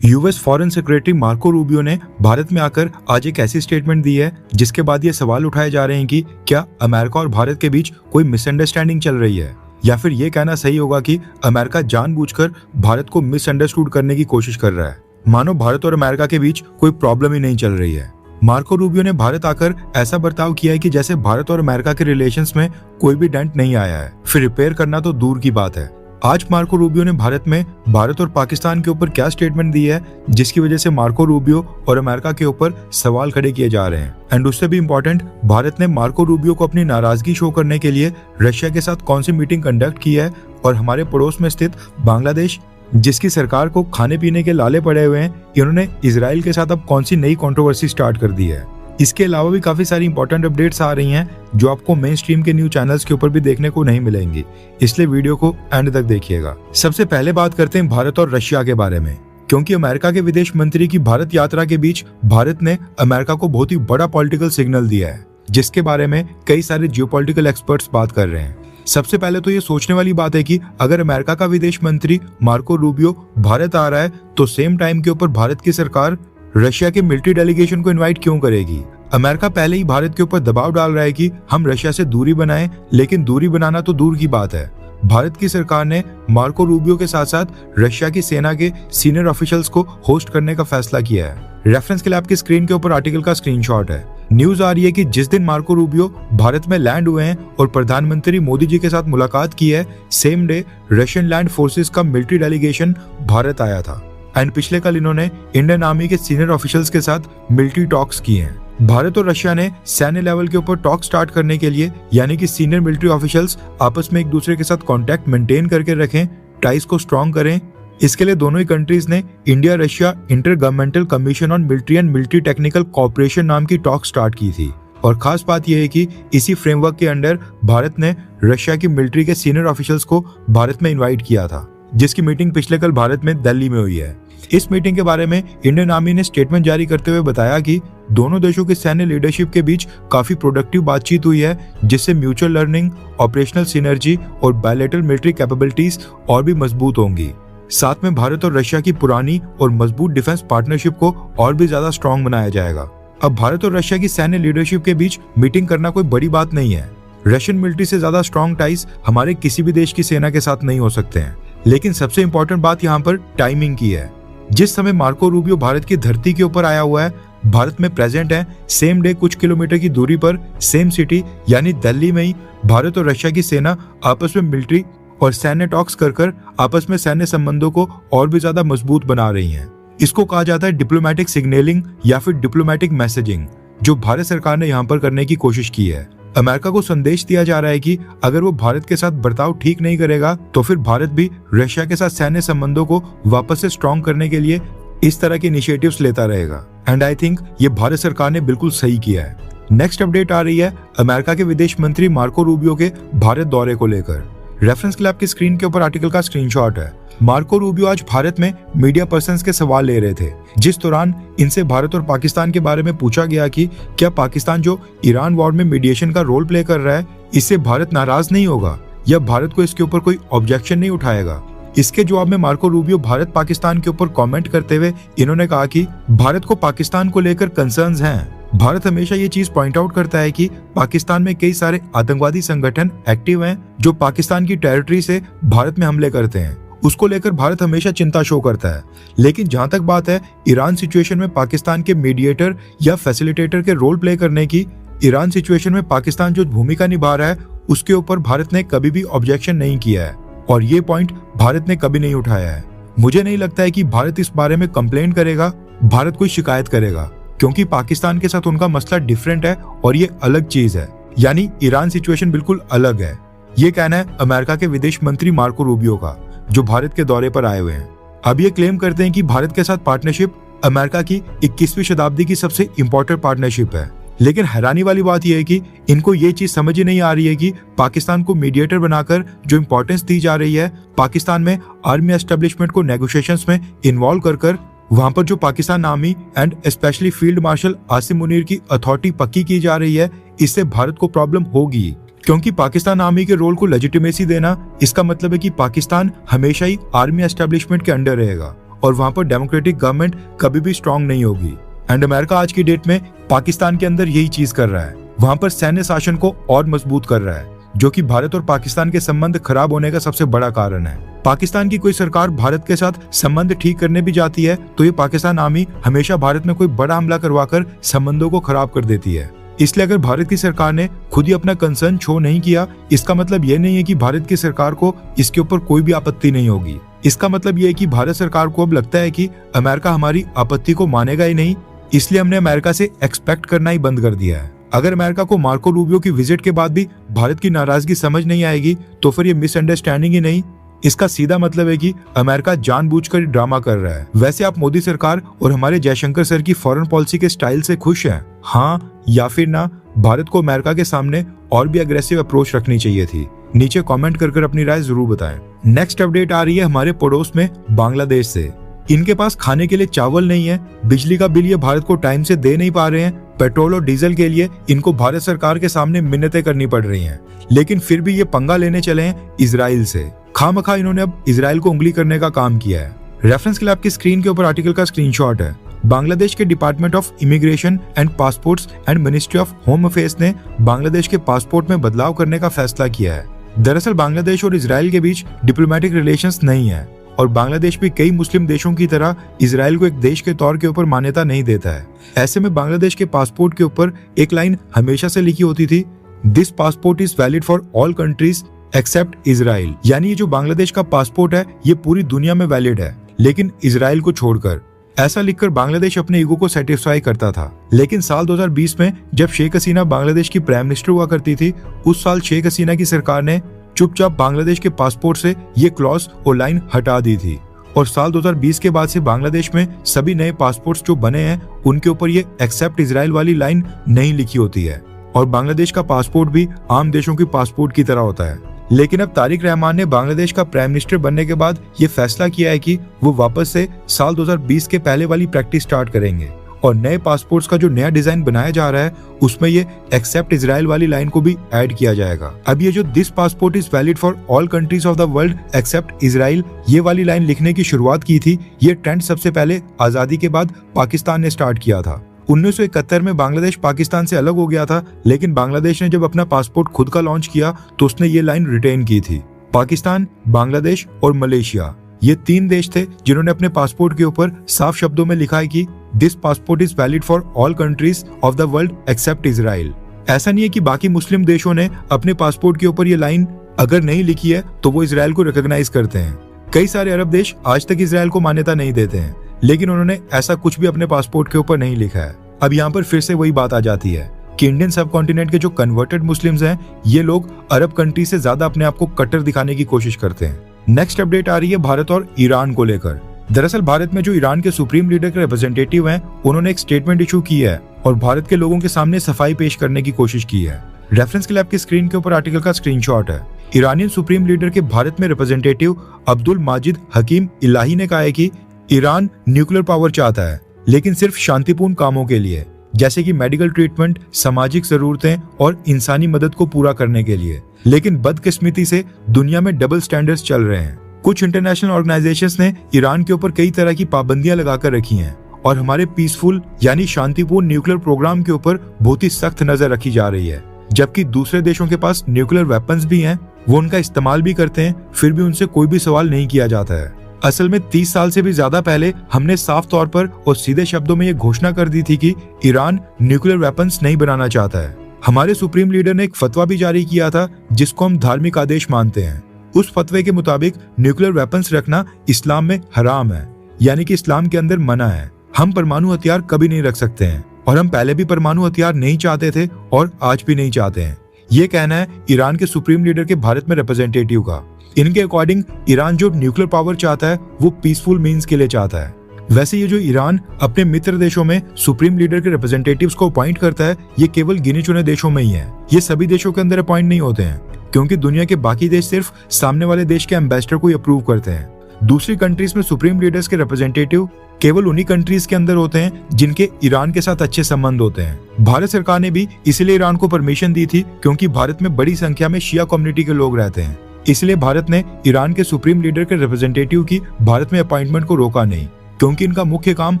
US foreign secretary Marco Rubio ने भारत में आकर आज एक ऐसी स्टेटमेंट दी है जिसके बाद ये सवाल उठाए जा रहे हैं कि क्या अमेरिका और भारत के बीच कोई मिसअंडरस्टैंडिंग चल रही है, या फिर ये कहना सही होगा कि अमेरिका जानबूझकर भारत को मिसअंडरस्टूड करने की कोशिश कर रहा है, मानो भारत और अमेरिका के बीच कोई प्रॉब्लम ही नहीं चल रही है। मार्को रूबियो ने भारत आकर ऐसा बर्ताव किया है कि जैसे भारत और अमेरिका के रिलेशंस में कोई भी डेंट नहीं आया है, फिर रिपेयर करना तो दूर की बात है। आज मार्को रूबियो ने भारत और पाकिस्तान के ऊपर क्या स्टेटमेंट दी है जिसकी वजह से मार्को रूबियो और अमेरिका के ऊपर सवाल खड़े किए जा रहे हैं। एंड उससे भी इम्पोर्टेंट, भारत ने मार्को रूबियो को अपनी नाराजगी शो करने के लिए रशिया के साथ कौन सी मीटिंग कंडक्ट की है, और हमारे पड़ोस में स्थित बांग्लादेश जिसकी सरकार को खाने पीने के लाले पड़े हुए हैं, इन्होंने इजराइल के साथ अब कौन सी नई कंट्रोवर्सी स्टार्ट कर दी है। इसके अलावा भी काफी सारी इंपॉर्टेंट अपडेट्स आ रही हैं जो आपको मेन स्ट्रीम के न्यूज चैनल्स के ऊपर भी देखने को नहीं मिलेंगी, इसलिए वीडियो को एंड तक देखिएगा। सबसे पहले बात करते हैं भारत और रशिया के बारे में, क्योंकि अमेरिका के विदेश मंत्री की भारत यात्रा के बीच भारत ने अमेरिका को बहुत ही बड़ा पॉलिटिकल सिग्नल दिया है, जिसके बारे में कई सारे जियोपॉलिटिकल एक्सपर्ट्स बात कर रहे हैं। सबसे पहले तो ये सोचने वाली बात है कि अगर अमेरिका का विदेश मंत्री मार्को रूबियो भारत आ रहा है तो सेम टाइम के ऊपर भारत की सरकार रशिया के मिलिट्री डेलीगेशन को इनवाइट क्यों करेगी। अमेरिका पहले ही भारत के ऊपर दबाव डाल रहा है कि हम रशिया से दूरी बनाएं, लेकिन दूरी बनाना तो दूर की बात है, भारत की सरकार ने मार्को रूबियो के साथ साथ रशिया की सेना के सीनियर ऑफिशियल्स को होस्ट करने का फैसला किया है। रेफरेंस के लिए आपकी स्क्रीन के ऊपर आर्टिकल का स्क्रीनशॉट है। न्यूज आ रही है कि जिस दिन मार्को रूबियो भारत में लैंड हुए हैं और प्रधानमंत्री मोदी जी के साथ मुलाकात की है, same day Russian land forces का मिलिट्री डेलीगेशन भारत आया था। एंड पिछले कल इन्होंने इंडियन आर्मी के सीनियर ऑफिशियल्स के साथ मिलिट्री टॉक्स किए हैं। भारत और रशिया ने सैन्य लेवल के ऊपर टॉक स्टार्ट करने के लिए, यानी कि सीनियर मिलिट्री ऑफिशियल्स आपस में एक दूसरे के साथ कांटेक्ट मेंटेन करके रखें, टाइज को स्ट्रॉन्ग करें। इसके लिए दोनों ही कंट्रीज ने India Russia inter governmental commission on military and military technical cooperation नाम की टॉक स्टार्ट की थी। और खास बात यह है कि इसी फ्रेमवर्क के अंडर भारत ने रशिया की मिलिट्री के सीनियर ऑफिशियल्स को भारत में इन्वाइट किया था, जिसकी मीटिंग पिछले कल भारत में दिल्ली में हुई है। इस मीटिंग के बारे में इंडियन आर्मी ने स्टेटमेंट जारी करते हुए बताया कि दोनों देशों की सैन्य लीडरशिप के बीच काफी प्रोडक्टिव बातचीत हुई है, जिससे म्यूचुअल लर्निंग, ऑपरेशनल सिनर्जी और बायलैटरल मिलिट्री कैपेबिलिटीज और भी मजबूत होंगी। साथ में भारत और रशिया की पुरानी और मजबूत डिफेंस पार्टनरशिप को और भी ज्यादा स्ट्रॉन्ग बनाया जाएगा। अब भारत और रशिया की सैन्य लीडरशिप के बीच मीटिंग करना कोई बड़ी बात नहीं है। रशियन मिलिट्री से ज्यादा स्ट्रॉन्ग टाइज हमारे किसी भी देश की सेना के साथ नहीं हो सकते हैं। लेकिन सबसे इंपॉर्टेंट बात यहाँ पर टाइमिंग की है। जिस समय मार्को रूबियो भारत की धरती के ऊपर आया हुआ है, भारत में प्रेजेंट है, सेम डे कुछ किलोमीटर की दूरी पर सेम सिटी यानी दिल्ली में ही भारत और रशिया की सेना आपस में मिलिट्री और सैन्य टॉक्स कर आपस में सैन्य संबंधों को और भी ज्यादा मजबूत बना रही हैं। इसको कहा जाता है डिप्लोमेटिक सिग्नलिंग या फिर डिप्लोमेटिक मैसेजिंग, जो भारत सरकार ने यहाँ पर करने की कोशिश की है। अमेरिका को संदेश दिया जा रहा है कि अगर वो भारत के साथ बर्ताव ठीक नहीं करेगा तो फिर भारत भी रशिया के साथ सैन्य संबंधों को वापस से स्ट्रॉन्ग करने के लिए इस तरह के इनिशिएटिव्स लेता रहेगा। एंड आई थिंक ये भारत सरकार ने बिल्कुल सही किया है। नेक्स्ट अपडेट आ रही है अमेरिका के विदेश मंत्री मार्को रूबियो के भारत दौरे को लेकर। रेफरेंस के लिए आपकी स्क्रीन के ऊपर आर्टिकल का स्क्रीनशॉट है। मार्को रूबियो आज भारत में मीडिया पर्सन्स के सवाल ले रहे थे, जिस दौरान इनसे भारत और पाकिस्तान के बारे में पूछा गया कि क्या पाकिस्तान जो ईरान वॉर में मीडिएशन का रोल प्ले कर रहा है, इससे भारत नाराज नहीं होगा या भारत को इसके ऊपर कोई ऑब्जेक्शन नहीं उठाएगा। इसके जवाब में मार्को रूबियो भारत पाकिस्तान के ऊपर कमेंट करते हुए इन्होंने कहा कि भारत को पाकिस्तान को लेकर कंसर्न्स हैं। भारत हमेशा ये चीज पॉइंट आउट करता है कि पाकिस्तान में कई सारे आतंकवादी संगठन एक्टिव हैं जो पाकिस्तान की टेरिटरी से भारत में हमले करते हैं। उसको लेकर भारत हमेशा चिंता शो करता है। लेकिन जहां तक बात है ईरान सिचुएशन में पाकिस्तान के मीडिएटर या फैसिलिटेटर के रोल प्ले करने की, ईरान सिचुएशन में पाकिस्तान जो भूमिका निभा रहा है उसके ऊपर भारत ने कभी भी ऑब्जेक्शन नहीं किया है और ये पॉइंट भारत ने कभी नहीं उठाया है। मुझे नहीं लगता है कि भारत इस बारे में कंप्लेंट करेगा, भारत कोई शिकायत करेगा, क्योंकि पाकिस्तान के साथ उनका मसला डिफरेंट है और ये अलग चीज है, यानी ईरान सिचुएशन बिल्कुल अलग है। ये कहना है अमेरिका के विदेश मंत्री मार्को रूबियो का, जो भारत के दौरे पर आए हुए हैं। अब ये क्लेम करते हैं कि भारत के साथ पार्टनरशिप अमेरिका की 21वीं शताब्दी की सबसे इंपॉर्टेंट पार्टनरशिप है। लेकिन हैरानी वाली बात यह है कि इनको ये चीज समझ ही नहीं आ रही है कि पाकिस्तान को मीडिएटर बनाकर जो इंपॉर्टेंस दी जा रही है, पाकिस्तान में आर्मी एस्टेब्लिशमेंट को नेगोशिएशंस में इन्वॉल्व कर वहां पर जो Pakistan army and specially field marshal Asim Munir की अथॉरिटी पक्की की जा रही है, इससे भारत को प्रॉब्लम होगी। क्योंकि पाकिस्तान आर्मी के रोल को लेजिटिमेसी देना, इसका मतलब है कि पाकिस्तान हमेशा ही आर्मी एस्टेब्लिशमेंट के अंडर रहेगा और वहाँ पर डेमोक्रेटिक गवर्नमेंट कभी भी स्ट्रांग नहीं होगी। एंड अमेरिका आज की डेट में पाकिस्तान के अंदर यही चीज कर रहा है, वहाँ पर सैन्य शासन को और मजबूत कर रहा है, जो कि भारत और पाकिस्तान के संबंध खराब होने का सबसे बड़ा कारण है। पाकिस्तान की कोई सरकार भारत के साथ संबंध ठीक करने भी जाती है तो ये पाकिस्तान आर्मी हमेशा भारत में कोई बड़ा हमला करवाकर संबंधों को खराब कर देती है। इसलिए अगर भारत की सरकार ने खुद ही अपना कंसर्न शो नहीं किया, इसका मतलब ये नहीं है कि भारत की सरकार को इसके ऊपर कोई भी आपत्ति नहीं होगी। इसका मतलब ये है कि भारत सरकार को अब लगता है कि अमेरिका हमारी आपत्ति को मानेगा ही नहीं, इसलिए हमने अमेरिका से एक्सपेक्ट करना ही बंद कर दिया है। अगर अमेरिका को मार्को रूबियो की विजिट के बाद भी भारत की नाराजगी समझ नहीं आएगी तो फिर ये मिसअंडरस्टैंडिंग ही नहीं, इसका सीधा मतलब है कि अमेरिका जानबूझकर ड्रामा कर रहा है। वैसे आप मोदी सरकार और हमारे जयशंकर सर की फॉरेन पॉलिसी के स्टाइल से खुश हैं? हाँ या फिर ना? भारत को अमेरिका के सामने और भी अग्रेसिव अप्रोच रखनी चाहिए थी। नीचे कमेंट कर अपनी राय जरूर बताएं। नेक्स्ट अपडेट आ रही है हमारे पड़ोस में बांग्लादेश से। इनके पास खाने के लिए चावल नहीं है, बिजली का बिल ये भारत को टाइम से दे नहीं पा रहे हैं, पेट्रोल और डीजल के लिए इनको भारत सरकार के सामने मिन्नतें करनी पड़ रही हैं, लेकिन फिर भी ये पंगा लेने चले हैं इजराइल से। खामखा इन्होंने अब इजराइल को उंगली करने का काम किया है। रेफरेंस के लिए आपकी स्क्रीन के ऊपर आर्टिकल का स्क्रीनशॉट है। बांग्लादेश के department of immigration and passports and ministry of home affairs ने बांग्लादेश के पासपोर्ट में बदलाव करने का फैसला किया है। दरअसल बांग्लादेश और इजराइल के बीच डिप्लोमेटिक रिलेशंस नहीं है और बांग्लादेश भी कई मुस्लिम देशों की तरह इजराइल को एक देश के तौर के ऊपर मान्यता नहीं देता है। ऐसे में बांग्लादेश के पासपोर्ट के ऊपर एक लाइन हमेशा से लिखी होती थी, this passport is valid for all countries except Israel. यानी ये जो बांग्लादेश का पासपोर्ट है ये पूरी दुनिया में वैलिड है, लेकिन इजराइल को छोड़कर। ऐसा लिखकर बांग्लादेश अपने ईगो को सेटिस्फाई करता था। लेकिन साल 2020 में जब शेख हसीना बांग्लादेश की प्राइम मिनिस्टर हुआ करती थी, उस साल शेख हसीना की सरकार ने चुपचाप बांग्लादेश के पासपोर्ट से ये क्लॉज और लाइन हटा दी थी और साल 2020 के बाद से बांग्लादेश में सभी नए पासपोर्ट्स जो बने हैं उनके ऊपर ये एक्सेप्ट इजराइल वाली लाइन नहीं लिखी होती है और बांग्लादेश का पासपोर्ट भी आम देशों के पासपोर्ट की तरह होता है। लेकिन अब तारिक रहमान ने बांग्लादेश का प्राइम मिनिस्टर बनने के बाद ये फैसला किया है कि वो वापस से साल 2020 के पहले वाली प्रैक्टिस स्टार्ट करेंगे और नए पासपोर्ट्स का जो नया डिजाइन बनाया जा रहा है उसमें ये एक्सेप्ट इजराइल वाली लाइन को भी ऐड किया जाएगा। अब ये जो this passport is valid for all countries of the world accept Israel ये वाली लाइन लिखने की शुरुआत की थी, ये ट्रेंड सबसे पहले आजादी के बाद पाकिस्तान ने स्टार्ट किया था। 1971 में बांग्लादेश पाकिस्तान से अलग हो गया था, लेकिन बांग्लादेश ने जब अपना पासपोर्ट खुद का लॉन्च किया तो उसने ये लाइन रिटेन की थी। पाकिस्तान, बांग्लादेश और मलेशिया ये 3 देश थे जिन्होंने अपने पासपोर्ट के ऊपर साफ शब्दों में लिखा है कि this passport is valid for all countries of the world accept Israel. ऐसा नहीं है कि बाकी मुस्लिम देशों ने अपने पासपोर्ट के ऊपर ये लाइन अगर नहीं लिखी है तो वो इजराइल को रिकॉग्नाइज करते हैं। कई सारे अरब देश आज तक इजराइल को मान्यता नहीं देते हैं, लेकिन उन्होंने ऐसा कुछ भी अपने पासपोर्ट के ऊपर नहीं लिखा है। अब यहाँ पर फिर से वही बात आ जाती है कि इंडियन सब कॉन्टिनेंट के जो कन्वर्टेड मुस्लिम्स हैं ये लोग अरब कंट्री से ज्यादा अपने आप को कट्टर दिखाने की कोशिश करते हैं। नेक्स्ट अपडेट आ रही है भारत और ईरान को लेकर। दरअसल भारत में जो ईरान के सुप्रीम लीडर के रिप्रेजेंटेटिव हैं उन्होंने एक स्टेटमेंट इशू की है और भारत के लोगों के सामने सफाई पेश करने की कोशिश की है। रेफरेंस के लिए आपकी स्क्रीन के ऊपर आर्टिकल का स्क्रीनशॉट है। ईरानियन सुप्रीम लीडर के भारत में रिप्रेजेंटेटिव अब्दुल माजिद हकीम इलाही ने कहा है कि ईरान न्यूक्लियर पावर चाहता है, लेकिन सिर्फ शांतिपूर्ण कामों के लिए, जैसे कि मेडिकल ट्रीटमेंट, सामाजिक जरूरतें और इंसानी मदद को पूरा करने के लिए। लेकिन बदकिस्मती से दुनिया में डबल स्टैंडर्ड्स चल रहे हैं। कुछ इंटरनेशनल ऑर्गेनाइजेशंस ने ईरान के ऊपर कई तरह की पाबंदियां लगाकर रखी हैं और हमारे पीसफुल यानी शांतिपूर्ण न्यूक्लियर प्रोग्राम के ऊपर बहुत ही सख्त नजर रखी जा रही है। जबकि दूसरे देशों के पास न्यूक्लियर वेपन्स भी हैं, वो उनका इस्तेमाल भी करते हैं, फिर भी उनसे कोई भी सवाल नहीं किया जाता है। असल में 30 साल से भी ज्यादा पहले हमने साफ तौर पर और सीधे शब्दों में ये घोषणा कर दी थी कि ईरान न्यूक्लियर वेपन्स नहीं बनाना चाहता है। हमारे सुप्रीम लीडर ने एक फतवा भी जारी किया था जिसको हम धार्मिक आदेश मानते हैं। उस फतवे के मुताबिक न्यूक्लियर वेपन्स रखना इस्लाम में हराम है, यानी कि इस्लाम के अंदर मना है। हम परमाणु हथियार कभी नहीं रख सकते हैं और हम पहले भी परमाणु हथियार नहीं चाहते थे और आज भी नहीं चाहते हैं। ये कहना है ईरान के सुप्रीम लीडर के भारत में रिप्रेजेंटेटिव का। इनके अकॉर्डिंग ईरान जो न्यूक्लियर पावर चाहता है वो पीसफुल मीन्स के लिए चाहता है। वैसे ये जो ईरान अपने मित्र देशों में सुप्रीम लीडर के रिप्रेजेंटेटिव्स को अपॉइंट करता है ये केवल गिने चुने देशों में ही है। ये सभी देशों के अंदर अपॉइंट नहीं होते हैं, क्योंकि दुनिया के बाकी देश सिर्फ सामने वाले देश के एम्बेसडर को ही अप्रूव करते हैं। दूसरी कंट्रीज में सुप्रीम लीडर्स के रिप्रेजेंटेटिव केवल उन्हीं कंट्रीज के अंदर होते हैं जिनके ईरान के साथ अच्छे संबंध होते हैं। भारत सरकार ने भी इसलिए ईरान को परमिशन दी थी क्योंकि भारत में बड़ी संख्या में शिया कम्युनिटी के लोग रहते हैं। इसलिए भारत ने ईरान के सुप्रीम लीडर के रिप्रेजेंटेटिव की भारत में अपॉइंटमेंट को रोका नहीं, क्योंकि इनका मुख्य काम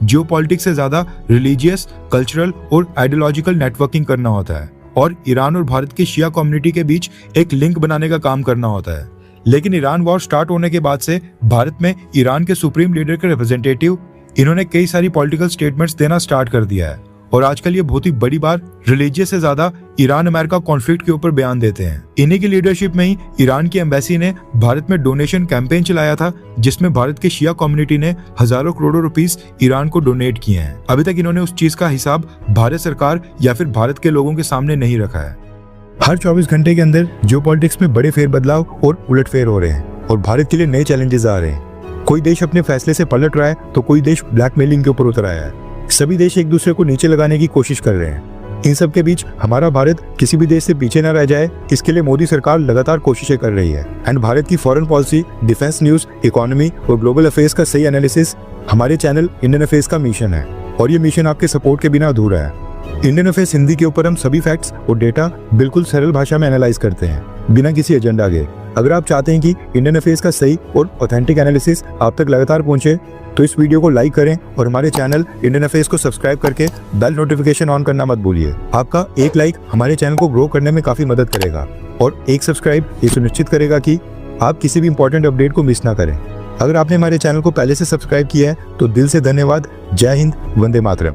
जियोपॉलिटिक्स से ज्यादा रिलीजियस, कल्चरल और आइडियोलॉजिकल नेटवर्किंग करना होता है और ईरान और भारत की शिया कम्युनिटी के बीच एक लिंक बनाने का काम करना होता है। लेकिन ईरान वॉर स्टार्ट होने के बाद से भारत में ईरान के सुप्रीम लीडर के रिप्रेजेंटेटिव इन्होंने कई सारी पॉलिटिकल स्टेटमेंट्स देना स्टार्ट कर दिया है और आजकल ये बहुत ही बड़ी बार रिलीजियस से ज्यादा ईरान अमेरिका कॉन्फ्लिक्ट के ऊपर बयान देते हैं। इन्हीं की लीडरशिप में ही ईरान की एम्बेसी ने भारत में डोनेशन कैंपेन चलाया था, जिसमें भारत के शिया कम्युनिटी ने हजारों करोड़ों रुपीस ईरान को डोनेट किए हैं। अभी तक इन्होंने उस चीज का हिसाब भारत सरकार या फिर भारत के लोगों के सामने नहीं रखा है। हर 24 घंटे के अंदर जियोपॉलिटिक्स में बड़े फेरबदलाव और उलटफेर हो रहे हैं और भारत के लिए नए चैलेंजेस आ रहे हैं। कोई देश अपने फैसले से पलट रहा है तो कोई देश ब्लैकमेलिंग के ऊपर उतर आया है। सभी देश एक दूसरे को नीचे लगाने की कोशिश कर रहे हैं। इन सब के बीच हमारा भारत किसी भी देश से पीछे न रह जाए, इसके लिए मोदी सरकार लगातार कोशिशें कर रही है। एंड भारत की foreign policy, defence news, economy और ग्लोबल अफेयर्स का सही एनालिसिस हमारे चैनल इंडियन अफेयर्स का मिशन है और ये मिशन आपके सपोर्ट के बिना अधूरा है। इंडियन अफेयर्स हिंदी के ऊपर हम सभी फैक्ट्स और डेटा बिल्कुल सरल भाषा में एनालाइज करते हैं, बिना किसी एजेंडा के। अगर आप चाहते हैं कि इंडियन अफेयर्स का सही और ऑथेंटिक एनालिसिस आप तक लगातार पहुंचे, तो इस वीडियो को लाइक करें और हमारे चैनल इंडियन अफेयर्स को सब्सक्राइब करके बेल नोटिफिकेशन ऑन करना मत भूलिए। आपका एक लाइक हमारे चैनल को ग्रो करने में काफी मदद करेगा और एक सब्सक्राइब ये सुनिश्चित करेगा कि आप किसी भी इंपॉर्टेंट अपडेट को मिस ना करें। अगर आपने हमारे चैनल को पहले से सब्सक्राइब किया है तो दिल से धन्यवाद। जय हिंद, वंदे मातरम।